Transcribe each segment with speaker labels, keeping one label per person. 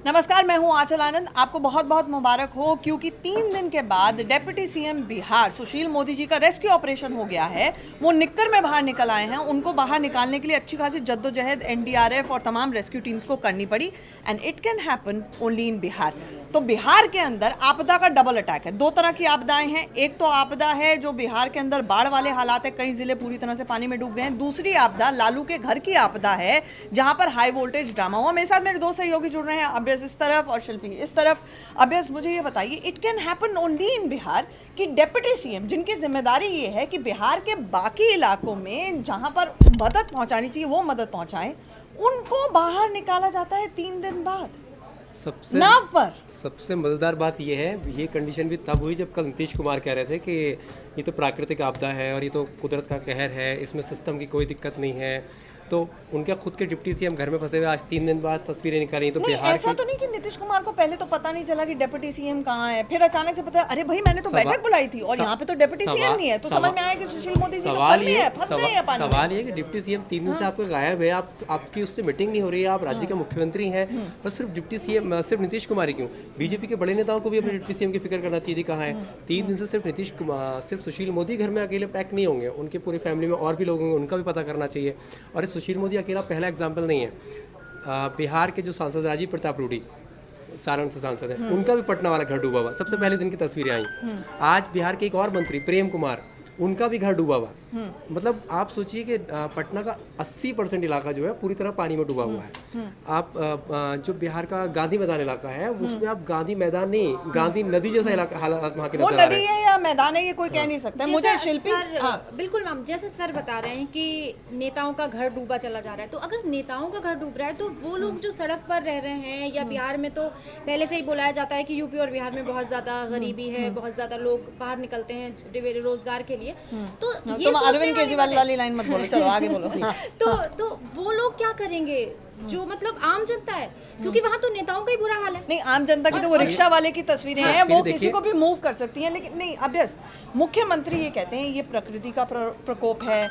Speaker 1: नमस्कार, मैं हूं आंचल आनंद। आपको बहुत बहुत मुबारक हो, क्योंकि 3 दिन के बाद डिप्टी सीएम बिहार सुशील मोदी जी का रेस्क्यू ऑपरेशन हो गया है। वो निक्कर में बाहर निकल आए हैं। उनको बाहर निकालने के लिए अच्छी खासी जद्दोजहद एनडीआरएफ और तमाम रेस्क्यू टीम्स को करनी पड़ी, and it can happen only in Bihar. तो बिहार के अंदर आपदा का डबल अटैक है। 2 तरह की आपदाएं हैं। एक तो आपदा है जो बिहार के अंदर बाढ़ वाले हालात है, कई जिले पूरी तरह से पानी में डूब गए हैं। दूसरी आपदा लालू के घर की आपदा है, जहां पर हाई वोल्टेज ड्रामा हुआ। मेरे साथ मेरे 2 सहयोगी जुड़ रहे हैं, अभ्यस इस तरफ और शिल्पी इस तरफ। अभ्यस, मुझे ये बताइए, it can happen only in Bihar कि डिप्टी सीएम, जिनकी जिम्मेदारी ये है कि बिहार के बाकी इलाकों में जहां पर मदद पहुंचानी चाहिए वो मदद पहुंचाएं, उनको बाहर निकाला जाता है 3 दिन बाद
Speaker 2: सबसे
Speaker 1: नाव पर।
Speaker 2: सबसे मज़ेदार बात यह है, ये कंडीशन भी तब हुई जब कल नीतीश कुमार कह रहे थे कि ये तो प्राकृतिक आपदा है और ये तो कुदरत का कहर है, इसमें सिस्टम की कोई दिक्कत नहीं है। तो उनके खुद के डिप्टी सीएम घर में फंसे हुए आज 3 दिन बाद तस्वीरें निकाली। तो
Speaker 1: नहीं,
Speaker 2: बिहार
Speaker 1: ऐसा तो नहीं कि नीतीश कुमार को पहले तो पता नहीं चला कि डिप्टी सीएम कहाँ है, फिर अचानक से पता है अरे भाई मैंने तो बैठक बुलाई थी और यहाँ पे तो डिप्टी सीएम नहीं है, तो समझ में आया कि सुशील मोदी जी तो घर में है, फंस गए हैं पानी में।
Speaker 2: सवाल ये कि डिप्टी सीएम 3 दिन से आपको गायब है, आपकी उससे मीटिंग नहीं हो रही है, आप राज्य के मुख्यमंत्री हैं, और सिर्फ डिप्टी सीएम सिर्फ नीतीश कुमार ही क्यों? बीजेपी के बड़े नेताओं को भी अपने डिप्टी सीएम की फिक्र करना चाहिए। कहाँ है? 3 दिन से सिर्फ नीतीश कुमार, सिर्फ सुशील मोदी घर में अकेले पैक नहीं होंगे, उनके पूरी फैमिली में और भी लोग होंगे, उनका भी पता करना चाहिए। और इस सुशील मोदी अकेला पहला एग्जाम्पल नहीं है। बिहार के जो सांसद राजीव प्रताप रूडी, सारण से सांसद हैं, उनका भी पटना वाला घर डूबा हुआ, सबसे पहले दिन की तस्वीरें आई। आज बिहार के एक और मंत्री प्रेम कुमार, उनका भी घर डूबा हुआ। मतलब आप सोचिए कि पटना का 80% इलाका जो है पूरी तरह पानी में डूबा हुआ है। आप जो बिहार का गांधी मैदान इलाका है उसमें आप गांधी मैदान नहीं, गांधी नदी जैसा इलाका हालात वहाँ के
Speaker 1: वो
Speaker 2: नजर आ
Speaker 1: नदी
Speaker 2: रहे हैं।
Speaker 1: है या मैदान है ये कोई कह नहीं सकता। मुझे शिल्पी
Speaker 3: बिल्कुल मैम, जैसे सर बता रहे हैं कि नेताओं का घर डूबा चला जा रहा है, तो अगर नेताओं का घर डूब रहा है तो वो लोग जो सड़क पर रह रहे हैं, या बिहार में तो पहले से ही बुलाया जाता है कि यूपी और बिहार में बहुत ज्यादा गरीबी है, बहुत ज्यादा लोग बाहर निकलते हैं रोजगार के लिए, तो ये
Speaker 1: तुम अरविंद केजरीवाल वाली लाइन मत बोलो, चलो आगे बोलो।
Speaker 3: तो वो लोग क्या करेंगे जो मतलब आम जनता है, क्योंकि वहाँ तो नेताओं का ही बुरा हाल है।
Speaker 1: नहीं, आम जनता की तो वो रिक्शा वाले की तस्वीरें हैं, वो किसी को भी मूव कर सकती हैं, लेकिन नहीं अभ्यस, मुख्यमंत्री ये कहते हैं ये प्रकृति का प्रकोप है,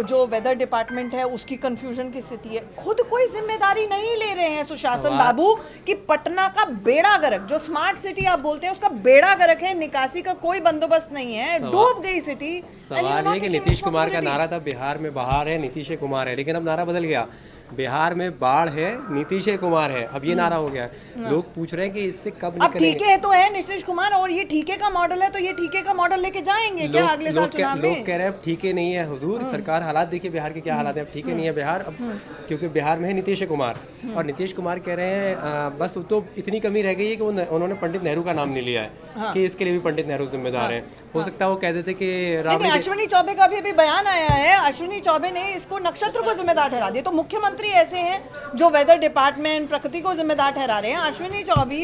Speaker 1: जो वेदर डिपार्टमेंट है उसकी कंफ्यूजन की स्थिति है। खुद कोई जिम्मेदारी नहीं ले रहे हैं सुशासन बाबू कि पटना का बेड़ा गर्क, जो स्मार्ट सिटी आप बोलते हैं, उसका बेड़ा गर्क है, निकासी का कोई बंदोबस्त नहीं है, डूब गई सिटी।
Speaker 2: सवाल ये कि नीतीश कुमार का नारा था बिहार में बाहर है नीतीश कुमार है, लेकिन अब नारा बदल गया, बिहार में बाढ़ है नीतीश कुमार है, अब ये नारा हो गया है। लोग पूछ रहे हैं कि इससे कब
Speaker 1: अब ठीके है तो है नीतीश कुमार, और ये ठीके का मॉडल है, तो ये ठीके का मॉडल लेके जाएंगे क्या अगले साल चुनाव में?
Speaker 2: लोग कह रहे हैं अब ठीके नहीं है हुजूर, सरकार हालात देखिए बिहार के क्या हालात है, अब ठीके नहीं है बिहार अब, क्योंकि बिहार में है नीतीश कुमार, और नीतीश कुमार कह रहे हैं बस तो इतनी कमी रह गई है कि उन्होंने पंडित नेहरू का नाम नहीं लिया है कि इसके लिए भी पंडित नेहरू जिम्मेदार है। हो सकता है वो कह देते कि
Speaker 1: अश्विनी चौबे का भी अभी बयान आया है, अश्विनी चौबे ने इसको नक्षत्र को जिम्मेदार ठहरा दिया। तो मुख्यमंत्री ऐसे हैं जो वेदर डिपार्टमेंट प्रकृति को जिम्मेदार ठहरा रहे हैं, अश्विनी चौबे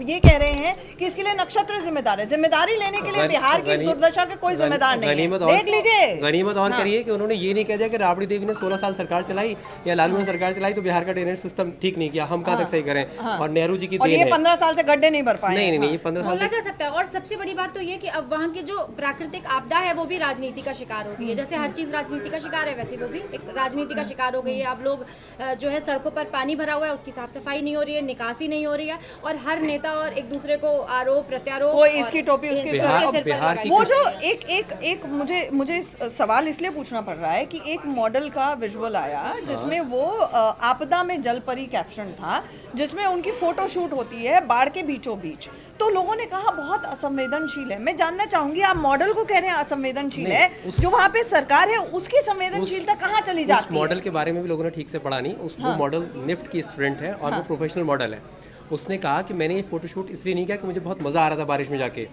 Speaker 1: ये कह रहे हैं कि इसके लिए नक्षत्र जिम्मेदार है। जिम्मेदारी लेने के लिए बिहार की इस दुर्दशा के कोई जिम्मेदार नहीं है। देख लीजिए,
Speaker 2: गनीमत और करिए कि उन्होंने ये नहीं कह दिया कि राबड़ी देवी ने 16 साल सरकार चलाई या लालू ने सरकार चलाई तो बिहार का ड्रेनेज सिस्टम ठीक नहीं किया, हम कहाँ तक सही करें, और नेहरू जी की देन है।
Speaker 1: ये 15 साल से गड्ढे नहीं भर पाए।
Speaker 2: नहीं, ये 15 साल
Speaker 3: बोला जा सकता है। और सबसे बड़ी बात तो ये कि अब वहाँ की जो प्राकृतिक आपदा है वो भी राजनीति का शिकार हो गई है। जैसे हर चीज राजनीति का शिकार है, वैसे वो भी एक राजनीति का शिकार हो गई है। आप लोग जो है सड़कों पर पानी भरा हुआ है, उसकी साफ सफाई नहीं हो रही है, निकासी नहीं हो रही है, और हर नेता और एक दूसरे को आरोप प्रत्यारोप,
Speaker 1: वो इसकी टोपी उसकी
Speaker 2: बिहार
Speaker 1: वो जो एक मुझे सवाल इसलिए पूछना पड़ रहा है कि एक मॉडल का विजुअल आया जिसमें वो आपदा में जल परी कैप्शन था, जिसमें उनकी फोटो शूट होती है बाढ़ के बीचों बीच। तो लोगों ने कहा बहुत असंवेदनशील है। मैं जानना चाहूंगी, आप मॉडल को कह रहे हैं असंवेदनशील है, जो वहाँ पे सरकार है उसकी संवेदनशीलता कहाँ चली जाती है?
Speaker 2: मॉडल के बारे में भी लोगों ने ठीक से पढ़ा नहीं। वो मॉडल निफ्ट की स्टूडेंट है और वो प्रोफेशनल मॉडल है। उसने कहा कि मैंने ये फोटोशूट इसलिए नहीं किया कि मुझे बहुत मज़ा आ रहा था बारिश में जाके,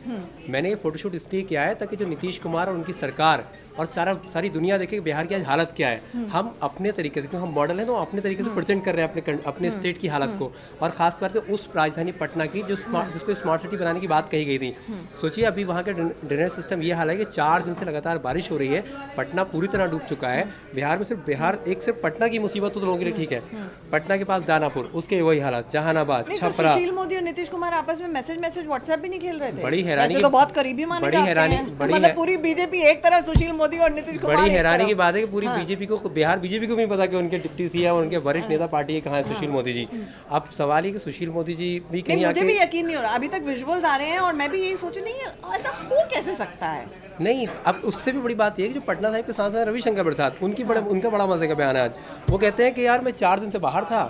Speaker 2: मैंने ये फोटोशूट इसलिए किया है ताकि जो नीतीश कुमार और उनकी सरकार और सारी दुनिया देखे कि बिहार की आज हालत क्या है। हम अपने तरीके से, क्योंकि हम मॉडल हैं तो अपने तरीके से प्रेजेंट कर रहे हैं अपने स्टेट की हालत को, और खास तौर से उस राजधानी पटना की जिसको स्मार्ट सिटी बनाने की बात कही गई थी। सोचिए अभी वहाँ का ड्रेनेज सिस्टम ये हाल है कि 4 दिन से लगातार बारिश हो रही है, पटना पूरी तरह डूब चुका है। बिहार में सिर्फ पटना की मुसीबत तो लोगों के लिए ठीक है, पटना के पास दानापुर उसके वही हालात, जहानाबाद, छपरा।
Speaker 1: सुशील मोदी और नीतीश कुमार आपस में मैसेज व्हाट्सएप भी नहीं खेल रहे थे?
Speaker 2: बड़ी हैरानी,
Speaker 1: तो बहुत करीबी माने जाते हैं। मतलब पूरी बीजेपी एक तरफ सुशील मोदी और नीतीश कुमार
Speaker 2: बड़ी
Speaker 1: एक
Speaker 2: हैरानी
Speaker 1: तरफ।
Speaker 2: की बात है कि पूरी बीजेपी को, बिहार बीजेपी को भी पता कि उनके डिप्टी सीएम और उनके वरिष्ठ नेता पार्टी के कहाँ है सुशील मोदी जी। अब सवाल है कि सुशील मोदी जी भी
Speaker 1: नहीं,
Speaker 2: कहीं
Speaker 1: मुझे भी
Speaker 2: आके
Speaker 1: यकीन नहीं हो रहा, अभी तक विजुअल्स आ रहे हैं और मैं भी यही सोच रही हूँ ऐसा हो कैसे सकता है।
Speaker 2: नहीं, अब उससे भी बड़ी बात यह है कि जो पटना साहिब के सांसद हैं रविशंकर प्रसाद, उनका बड़ा मजे का बयान है आज। वो कहते हैं कि यार मैं 4 दिन से बाहर था,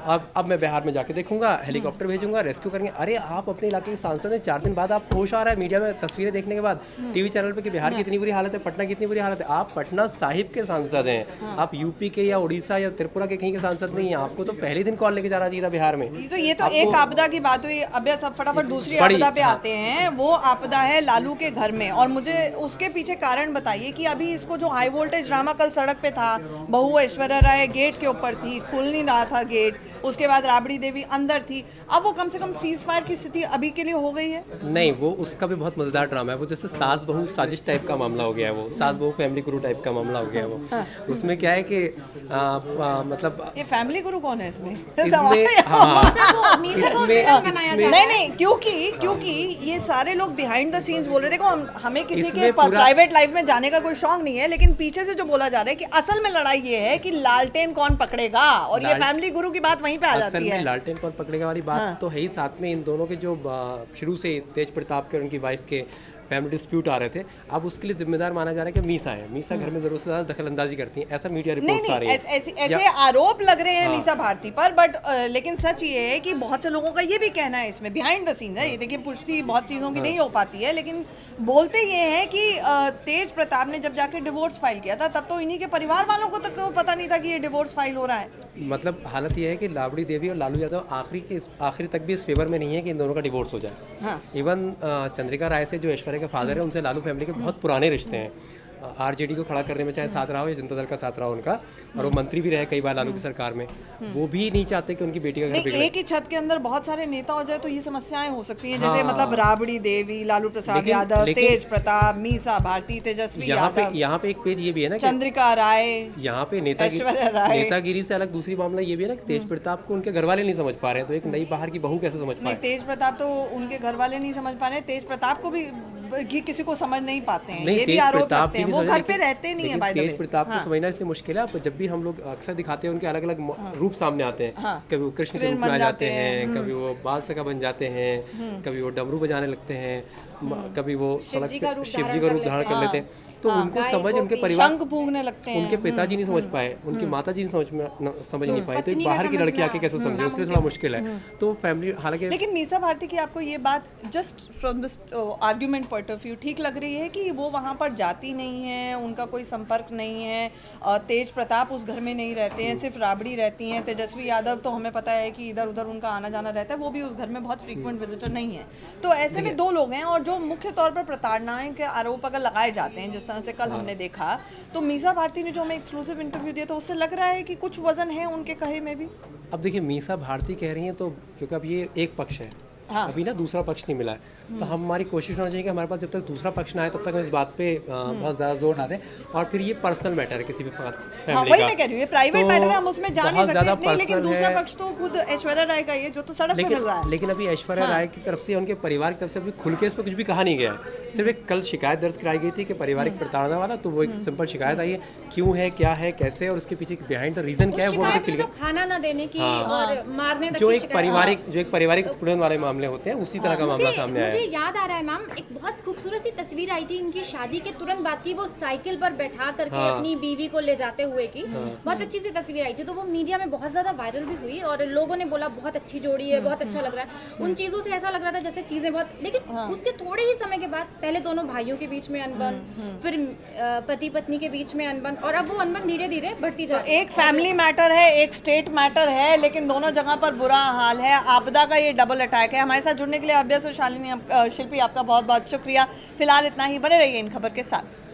Speaker 2: अब मैं बिहार में जाके देखूंगा, हेलीकॉप्टर भेजूंगा, रेस्क्यू करेंगे। अरे आप अपने इलाके के सांसद हैं, 4 दिन बाद आप होश आ रहा है मीडिया में तस्वीरें देखने के बाद, टीवी चैनल पे कि बिहार की इतनी बुरी हालत है, पटना की इतनी बुरी हालत है। आप पटना साहिब के सांसद हैं, आप यूपी के या उड़ीसा या त्रिपुरा के कहीं के सांसद नहीं हैं। आपको तो पहले दिन कॉल लेके जाना चाहिए था बिहार में।
Speaker 1: ये तो एक आपदा की बात हुई। अब सब फटाफट दूसरी
Speaker 2: बड़ी,
Speaker 1: आपदा पे आते हैं। वो आपदा है लालू के घर में, और मुझे उसके पीछे कारण बताइए कि अभी इसको जो हाई वोल्टेज ड्रामा कल सड़क पे था, बहू ऐश्वर्या राय गेट के ऊपर थी, खुल नहीं रहा था गेट, उसके बाद राबड़ी देवी अंदर थी, अब वो कम से कम सीज फायर की स्थिति अभी के लिए हो गई है।
Speaker 2: नहीं, वो उसका भी बहुत मजेदार ड्रामा है। वो जैसे सास बहू साजिश टाइप का मामला हो गया है, वो सास बहू फैमिली गुरु टाइप का मामला हो गया है वो। उसमें क्या है कि मतलब
Speaker 1: ये फैमिली गुरु कौन है इसमें? नहीं, क्योंकि ये सारे लोग बिहाइंड द सीन्स बोल रहे। देखो, हमें किसी के प्राइवेट लाइफ में जाने का कोई शौक नहीं है, लेकिन पीछे से जो बोला जा रहा है कि असल में लड़ाई ये है कि लालटेन कौन पकड़ेगा, और ये फैमिली गुरु की बात वहीं पे आ जाती है।
Speaker 2: लालटेन कौन पकड़ेगा वाली बात तो है ही। साथ में इन दोनों के जो शुरू से तेज प्रताप के और उनकी वाइफ के फैमिली डिस्प्यूट आ रहे थे, अब उसके लिए जिम्मेदार माना जा रहा है कि मीसा है। मीसा घर में जरूरत से ज्यादा दखल अंदाजी करती हैं, ऐसा मीडिया रिपोर्ट्स आ रही है।
Speaker 1: ऐसे आरोप लग रहे हैं मीसा भारती पर, बट लेकिन सच ये है कि बहुत से लोगों का ये भी कहना है, इसमें बिहाइंड द सीन्स है। ये देखिए, पुष्टि बहुत चीज़ों की नहीं हो पाती है, लेकिन बोलते ये हैं कि तेज प्रताप ने जब जाके डिवोर्स फाइल किया था, तब तो इन्हीं के परिवार वालों को तक पता नहीं था कि ये डिवोर्स फाइल हो रहा है।
Speaker 2: मतलब हालत ये है कि राबड़ी देवी और लालू यादव आखिरी तक भी इस फेवर में नहीं है कि इन दोनों का डिवोर्स हो जाए। इवन चंद्रिका राय से जो ऐश्वर्या के फादर है, उनसे लालू फैमिली के बहुत पुराने रिश्ते हैं। आरजेडी को खड़ा करने में चाहे साथ रहा हो या जनता दल का साथ रहा हो उनका, और वो मंत्री भी रहे कई बार लालू की सरकार में, वो भी नहीं चाहते कि उनकी बेटी का घर बिगड़े।
Speaker 1: एक ही छत के अंदर बहुत सारे नेता हो जाए तो ये समस्याएं हो सकती हैं, जैसे मतलब राबड़ी देवी, लालू प्रसाद यादव, तेज प्रताप, मीसा भारती, तेजस्वी यादव।
Speaker 2: यहाँ पे एक पेज ये भी है ना,
Speaker 1: चंद्रिका राय,
Speaker 2: यहाँ पे नेतागिरी से अलग दूसरी मामला ये भी है ना कि तेज प्रताप को उनके घर वाले नहीं समझ पा रहे हैं, तो एक नई बाहर की बहू कैसे समझ पाए?
Speaker 1: तेज प्रताप तो उनके घर वाले नहीं समझ पा रहे, तेज प्रताप को भी किसी को समझ नहीं पाते हैं, ये भी आरोप लगते हैं। वो घर पे रहते नहीं है।
Speaker 2: तेज प्रताप को समझना इसलिए मुश्किल है। अब जब भी हम लोग अक्सर दिखाते हैं उनके अलग अलग रूप सामने आते हैं, कभी वो कृष्ण के रूप में आ जाते हैं, कभी वो बाल सखा बन जाते हैं, कभी वो डमरू बजाने लगते हैं, कभी वो सड़क पे शिव जी का रूप धारण कर लेते हैं। तो उनको समझ, उनके परिवार
Speaker 1: शंख फूंकने लगते हैं,
Speaker 2: उनके पिताजी नहीं समझ पाए, उनकी माताजी नहीं समझ नहीं पाए, तो एक बाहर की लड़की आके कैसे समझे, उसके लिए थोड़ा मुश्किल है। तो फैमिली हालांकि, लेकिन
Speaker 1: मीसा भारती की आपको ये बात just from this argument point of view ठीक लग रही है कि वो वहाँ पर जाती नहीं है, उनका कोई संपर्क नहीं है, तेज प्रताप उस घर में नहीं रहते हैं, सिर्फ राबड़ी रहती हैं, तेजस्वी यादव तो हमें पता है कि इधर उधर उनका आना जाना रहता है, वो भी उस घर में बहुत फ्रीक्वेंट विजिटर नहीं है। तो ऐसे में 2 लोग हैं, और जो मुख्य तौर पर प्रताड़नाएं के आरोप अगर लगाए जाते हैं, जिस तरह से कल हमने देखा, तो मीसा भारती ने जो हमें एक्सक्लूसिव इंटरव्यू दिया था, उससे लग रहा है कि कुछ वजन है उनके कहे में भी।
Speaker 2: अब देखिए, मीसा भारती कह रही हैं तो क्योंकि अब ये एक पक्ष है, अभी ना दूसरा पक्ष नहीं मिला है, तो हमारी कोशिश होना चाहिए कि हमारे पास जब तक दूसरा पक्ष ना आए तब तक हम इस बात पे बहुत ज़्यादा जोर ना दें। और फिर ये पर्सनल मैटर है किसी भी फैमिली का,
Speaker 1: वही मैं कह रही हूँ, ये प्राइवेट मैटर है, हम उसमें जा नहीं सकते नहीं, लेकिन दूसरा
Speaker 2: है।
Speaker 1: पक्ष तो खुद ऐश्वर्या राय का है जो तो सड़क पे मिल रहा है।
Speaker 2: लेकिन अभी ऐश्वर्या राय की तरफ से, उनके परिवार की तरफ से अभी खुल के इस पर कुछ भी कहा नहीं गया है। सिर्फ एक कल शिकायत दर्ज कराई गई थी कि पारिवारिक प्रताड़ना वाला, तो वो एक सिंपल शिकायत आई है, क्यों है, क्या है, कैसे, और उसके पीछे बिहाइंड द रीजन क्या है, वो भी क्लियर,
Speaker 3: खाना ना देने की और मारने तक
Speaker 2: जो एक पारिवारिक उत्पीड़न वाले मामले होते हैं, उसी तरह का मामला सामने आया है।
Speaker 3: मुझे याद आ रहा है मैम, एक बहुत खूबसूरत सी तस्वीर आई थी इनकी शादी के तुरंत बाद की, वो साइकिल पर बैठा करके अपनी बीवी को ले जाते हुए की, बहुत अच्छी सी तस्वीर आई थी। तो वो मीडिया में बहुत ज्यादा वायरल भी हुई और लोगों ने बोला बहुत अच्छी जोड़ी है, बहुत अच्छा लग रहा है। उन चीजों से ऐसा लग रहा था जैसे चीजें बहुत, लेकिन उसके थोड़े ही समय के बाद पहले दोनों भाइयों के बीच में अनबन, फिर पति पत्नी के बीच में अनबन, और अब वो अनबन धीरे धीरे बढ़ती जा रही है।
Speaker 1: एक फैमिली मैटर है, एक स्टेट मैटर है, लेकिन दोनों जगह पर बुरा हाल है। आपदा का ये डबल अटैक है। हमारे साथ जुड़ने के लिए अभ्यास और शालिनी, शिल्पी, आपका बहुत बहुत शुक्रिया। फिलहाल इतना ही, बने रहिए इन खबर के साथ।